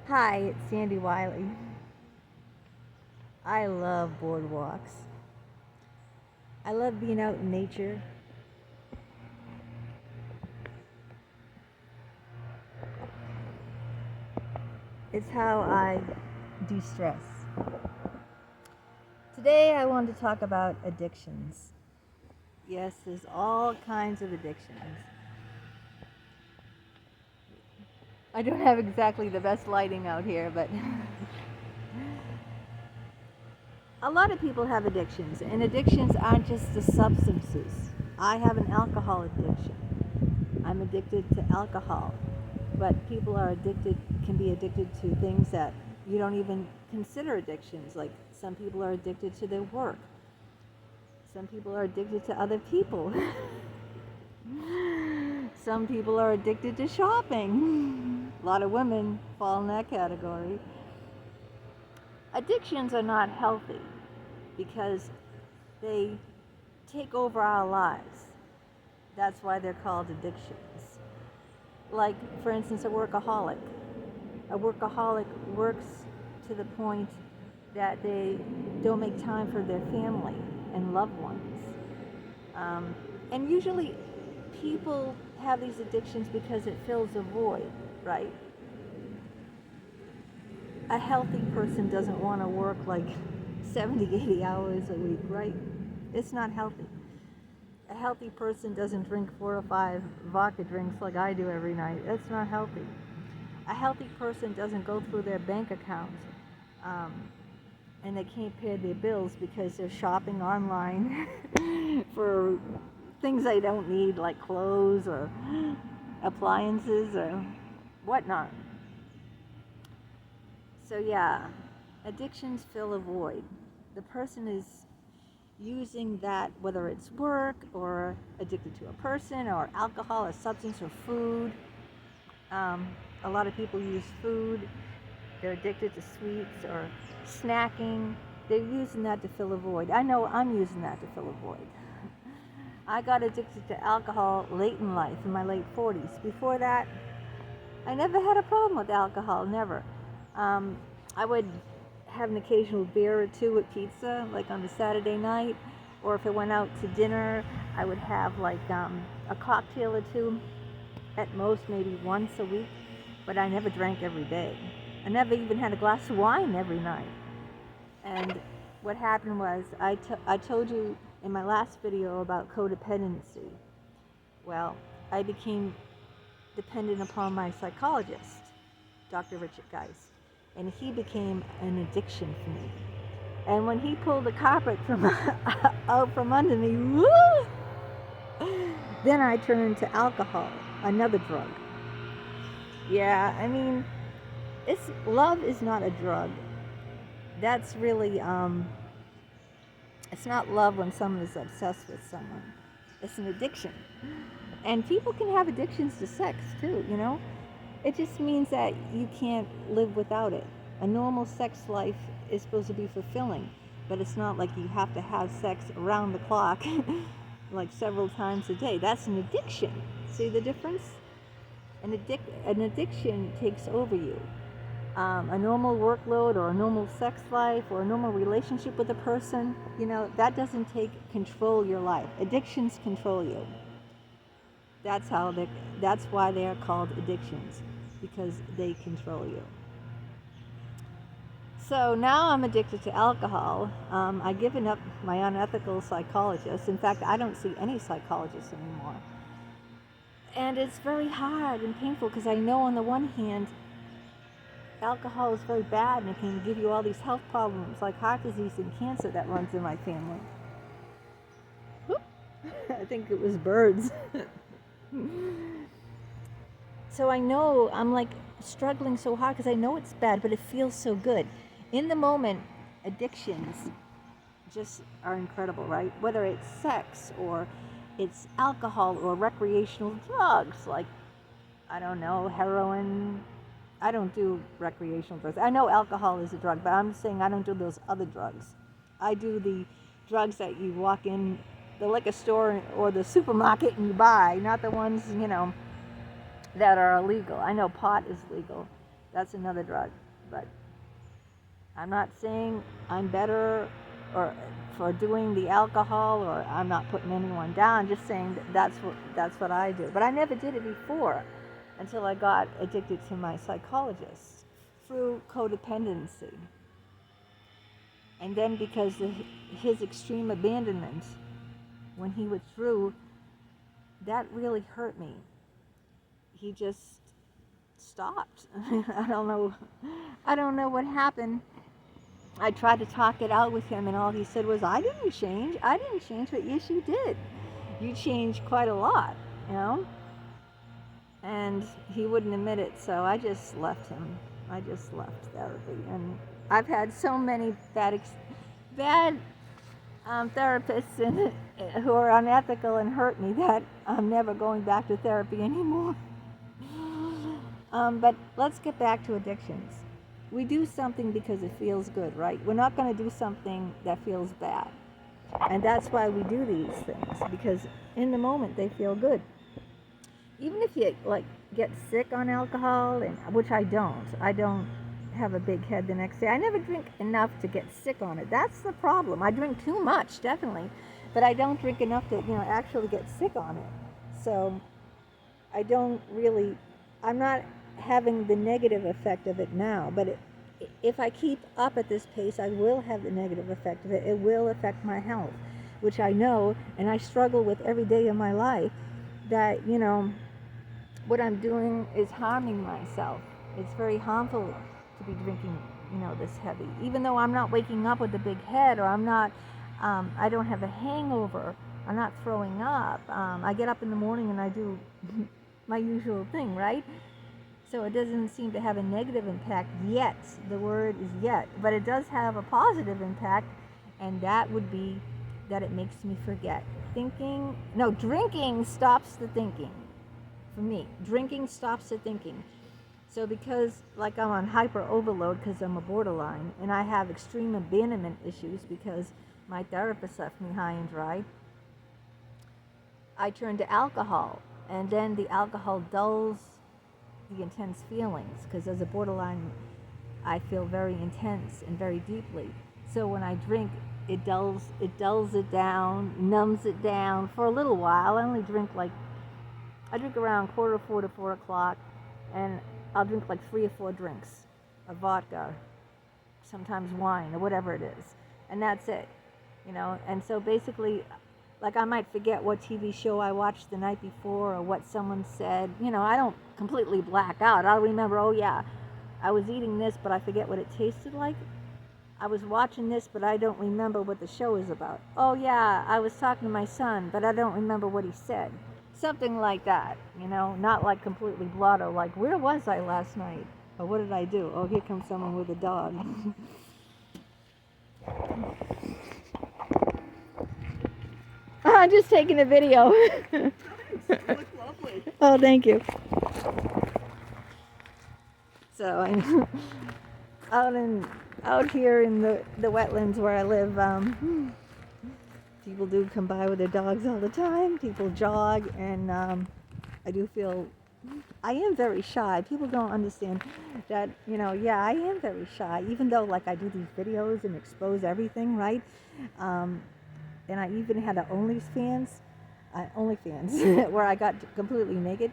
Hi, it's Sandy Wiley. I love boardwalks. I love being out in nature. It's how I de-stress. Today I want to talk about addictions. Yes, there's all kinds of addictions. I don't have exactly the best lighting out here, but a lot of people have addictions, and addictions aren't just the substances. I have an alcohol addiction. I'm addicted to alcohol, but people can be addicted to things that you don't even consider addictions. Like some people are addicted to their work. Some people are addicted to other people. Some people are addicted to shopping. A lot of women fall in that category. Addictions are not healthy because they take over our lives. That's why they're called addictions. Like, for instance, a workaholic. A workaholic works to the point that they don't make time for their family and loved ones. And usually people have these addictions because it fills a void, right? A healthy person doesn't want to work like 70, 80 hours a week, right? It's not healthy. A healthy person doesn't drink 4 or 5 vodka drinks like I do every night. That's not healthy. A healthy person doesn't go through their bank account and they can't pay their bills because they're shopping online for things they don't need, like clothes or appliances or whatnot. So yeah, addictions fill a void. The person is using that, whether it's work or addicted to a person or alcohol or substance or food. A lot of people use food. They're addicted to sweets or snacking. They're using that to fill a void. I know I'm using that to fill a void. I got addicted to alcohol late in life, in my late 40s. Before that, I never had a problem with alcohol, never. I would have an occasional beer or two with pizza, like on a Saturday night, or if I went out to dinner, I would have like a cocktail or two, at most maybe once a week, but I never drank every day. I never even had a glass of wine every night. And what happened was, I told you in my last video about codependency. Well, I became dependent upon my psychologist, Dr. 𝗷𝗁𝗂𝗃, and he became an addiction for me. And when he pulled the carpet out from under me, woo, then I turned to alcohol, another drug. Yeah, I mean, love is not a drug. That's really, it's not love when someone is obsessed with someone. It's an addiction. And people can have addictions to sex too, you know? It just means that you can't live without it. A normal sex life is supposed to be fulfilling, but it's not like you have to have sex around the clock, like several times a day. That's an addiction. See the difference? An addiction takes over you. A normal workload or a normal sex life or a normal relationship with a person, you know, that doesn't control your life. Addictions control you. That's why they are called addictions, because they control you. So now I'm addicted to alcohol. I've given up my unethical psychologist. In fact, I don't see any psychologists anymore. And it's very hard and painful because I know on the one hand, alcohol is very bad and it can give you all these health problems like heart disease and cancer that runs in my family. Whoop. I think it was birds. So I know I'm like struggling so hard because I know it's bad, but it feels so good. In the moment, addictions just are incredible, right? Whether it's sex or it's alcohol or recreational drugs, like, I don't know, heroin. I don't do recreational drugs. I know alcohol is a drug, but I'm saying I don't do those other drugs. I do the drugs that you walk in the liquor store or the supermarket and you buy, not the ones, you know, that are illegal. I know pot is legal. That's another drug. But I'm not saying I'm better or for doing the alcohol, or I'm not putting anyone down. I'm just saying that's what I do. But I never did it before until I got addicted to my psychologist through codependency. And then because of his extreme abandonment, when he withdrew, that really hurt me. He just stopped. I don't know what happened. I tried to talk it out with him, and all he said was, I didn't change, but yes, you did. You changed quite a lot, you know? And he wouldn't admit it, so I just left him. I just left therapy. And I've had so many bad therapists who are unethical and hurt me that I'm never going back to therapy anymore. But let's get back to addictions. We do something because it feels good, right? We're not going to do something that feels bad. And that's why we do these things, because in the moment they feel good. Even if you get sick on alcohol, and which I don't have a big head the next day. I never drink enough to get sick on it. That's the problem. I drink too much, definitely, but I don't drink enough to actually get sick on it. So I'm not having the negative effect of it now, but if I keep up at this pace, I will have the negative effect of it. It will affect my health, which I know, and I struggle with every day of my life, that what I'm doing is harming myself. It's very harmful to be drinking this heavy, even though I'm not waking up with a big head, or I don't have a hangover, I'm not throwing up. I get up in the morning and I do my usual thing, right? So it doesn't seem to have a negative impact yet. The word is yet. But it does have a positive impact, and that would be that it makes me forget. Drinking stops the thinking. For me, drinking stops the thinking. So because I'm on hyper overload because I'm a borderline, and I have extreme abandonment issues because my therapist left me high and dry, I turn to alcohol, and then the alcohol dulls the intense feelings, because as a borderline I feel very intense and very deeply. So when I drink, it dulls it down, numbs it down for a little while. I drink around 3:45 to 4 o'clock, and I'll drink 3 or 4 drinks of vodka, sometimes wine or whatever it is, and that's it, and so basically I might forget what TV show I watched the night before or what someone said. I don't completely black out. I'll remember, oh yeah, I was eating this, but I forget what it tasted like. I was watching this, but I don't remember what the show is about. Oh yeah, I was talking to my son, but I don't remember what he said. Something like that, not completely blotto, where was I last night? Or what did I do? Oh, here comes someone with a dog. I'm just taking a video. You look lovely. Oh, thank you. So I'm out here in the wetlands where I live. People do come by with their dogs all the time. People jog, and I do feel I am very shy. People don't understand that, I am very shy, even though I do these videos and expose everything, right? And I even had an OnlyFans where I got completely naked.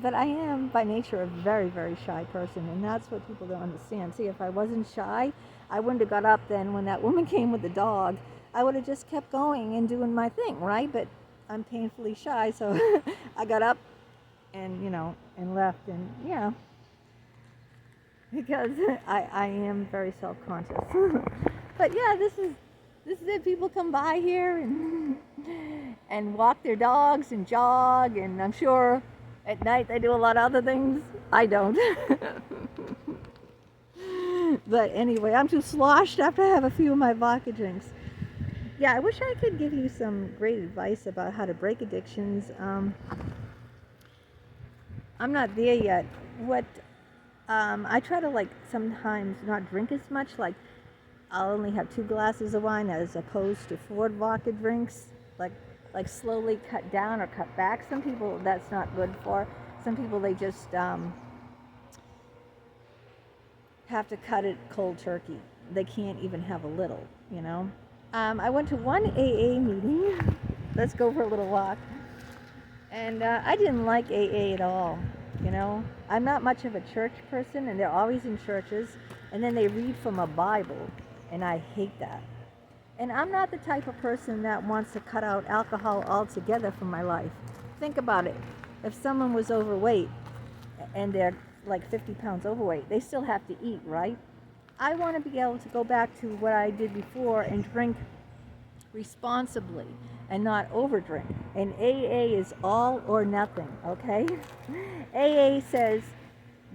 But I am by nature a very, very shy person, and that's what people don't understand. See, if I wasn't shy, I wouldn't have got up then when that woman came with the dog. I would have just kept going and doing my thing, right? But I'm painfully shy, so I got up and, and left, and, because I am very self-conscious. But yeah, this is it. People come by here and walk their dogs and jog, and I'm sure at night they do a lot of other things. I don't. But anyway, I'm too sloshed after I have a few of my vodka drinks. Yeah, I wish I could give you some great advice about how to break addictions. I'm not there yet. I try to sometimes not drink as much. I'll only have 2 glasses of wine as opposed to 4 vodka drinks. Like slowly cut down or cut back. Some people that's not good for. Some people they just have to cut it cold turkey. They can't even have a little, you know. I went to one AA meeting. Let's go for a little walk. And I didn't like AA at all, you know. I'm not much of a church person, and they're always in churches, and then they read from a Bible, and I hate that. And I'm not the type of person that wants to cut out alcohol altogether from my life. Think about it. If someone was overweight, and they're like 50 pounds overweight, they still have to eat, right? I want to be able to go back to what I did before and drink responsibly and not overdrink. And AA is all or nothing, okay? AA says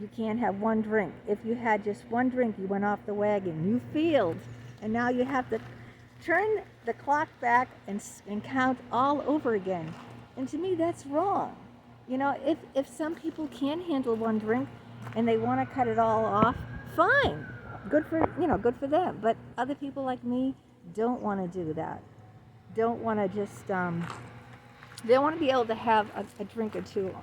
you can't have one drink. If you had just one drink, you went off the wagon, you failed, and now you have to turn the clock back and count all over again. And to me, that's wrong. You know, if some people can handle one drink and they want to cut it all off, fine. Good for them. But other people like me don't want to do that. Don't want to just, they want to be able to have a drink or two,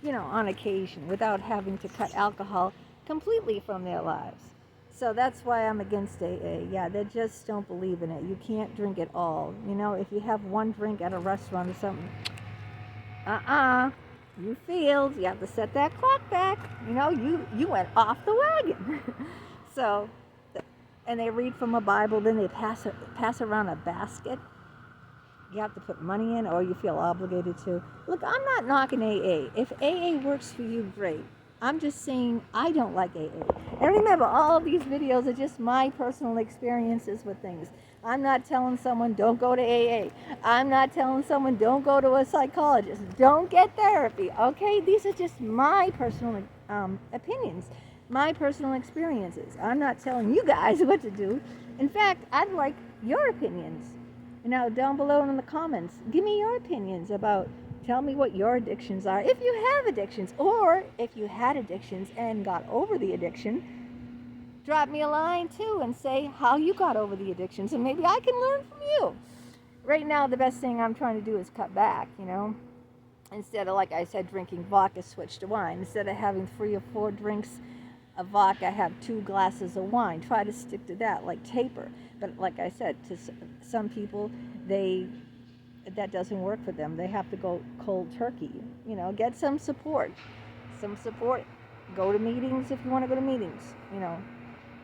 you know, on occasion without having to cut alcohol completely from their lives. So that's why I'm against AA. Yeah, they just don't believe in it. You can't drink it all. You know, if you have one drink at a restaurant or something, you failed. You have to set that clock back. You know, you went off the wagon. So, and they read from a Bible, then they pass around a basket. You have to put money in, or you feel obligated to. Look, I'm not knocking AA. If AA works for you, great. I'm just saying I don't like AA. And remember, all of these videos are just my personal experiences with things. I'm not telling someone don't go to AA. I'm not telling someone don't go to a psychologist. Don't get therapy, okay? These are just my personal opinions, my personal experiences. I'm not telling you guys what to do. In fact, I'd like your opinions. You know, down below in the comments, give me your opinions about, tell me what your addictions are. If you have addictions, or if you had addictions and got over the addiction, drop me a line too and say how you got over the addictions, and maybe I can learn from you. Right now, the best thing I'm trying to do is cut back, you know. Instead of, like I said, drinking vodka, switch to wine. Instead of having 3 or 4 drinks of vodka, have 2 glasses of wine. Try to stick to that, like taper. But like I said, to some people, that doesn't work for them. They have to go cold turkey. You know, get some support. Go to meetings if you want to go to meetings. You know,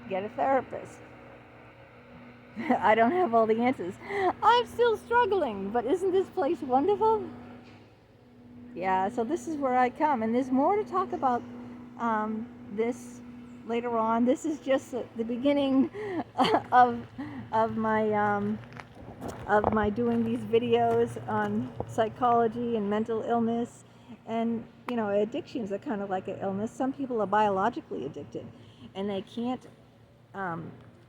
get a therapist. I don't have all the answers. I'm still struggling, but isn't this place wonderful? Yeah, so this is where I come, and there's more to talk about this later on. This is just the beginning of my doing these videos on psychology and mental illness. And, you know, addictions are kind of like an illness. Some people are biologically addicted, and they can't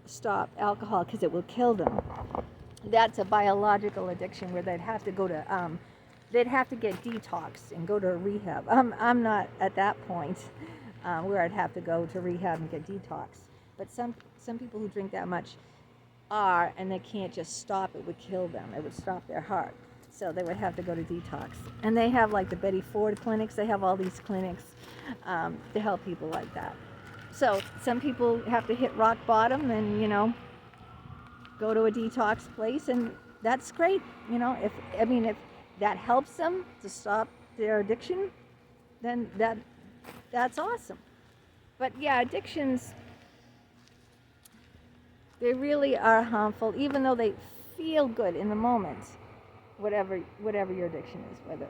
stop alcohol because it will kill them. That's a biological addiction where they'd have to go to, they'd have to get detoxed and go to a rehab. I'm not at that point where I'd have to go to rehab and get detox. But some people who drink that much are, and they can't just stop. It would kill them. It would stop their heart. So they would have to go to detox. And they have like the Betty Ford clinics. They have all these clinics to help people like that. So some people have to hit rock bottom and, you know, go to a detox place, and that's great. You know, if that helps them to stop their addiction, then that's awesome. But yeah, addictions, they really are harmful, even though they feel good in the moment. Whatever your addiction is, whether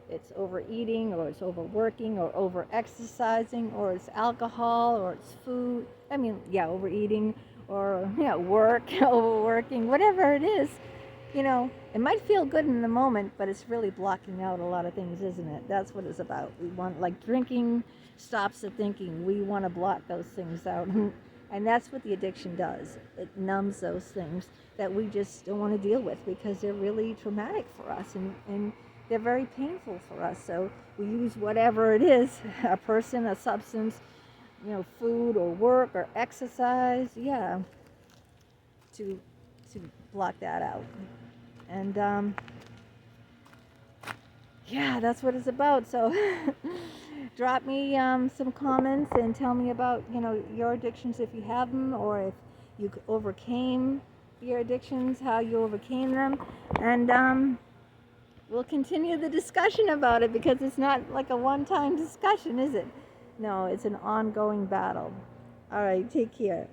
it's overeating, or it's overworking, or over exercising, or it's alcohol, or it's food. Overeating, or work, overworking, whatever it is. You know, it might feel good in the moment, but it's really blocking out a lot of things, isn't it? That's what it's about. We want, like drinking stops the thinking. We want to block those things out. And that's what the addiction does. It numbs those things that we just don't want to deal with because they're really traumatic for us, and they're very painful for us. So we use whatever it is, a person, a substance, food or work or exercise, to block that out. And that's what it's about. So Drop me some comments and tell me about, your addictions if you have them, or if you overcame your addictions, how you overcame them. And we'll continue the discussion about it, because it's not like a one-time discussion, is it? No, it's an ongoing battle. All right, take care.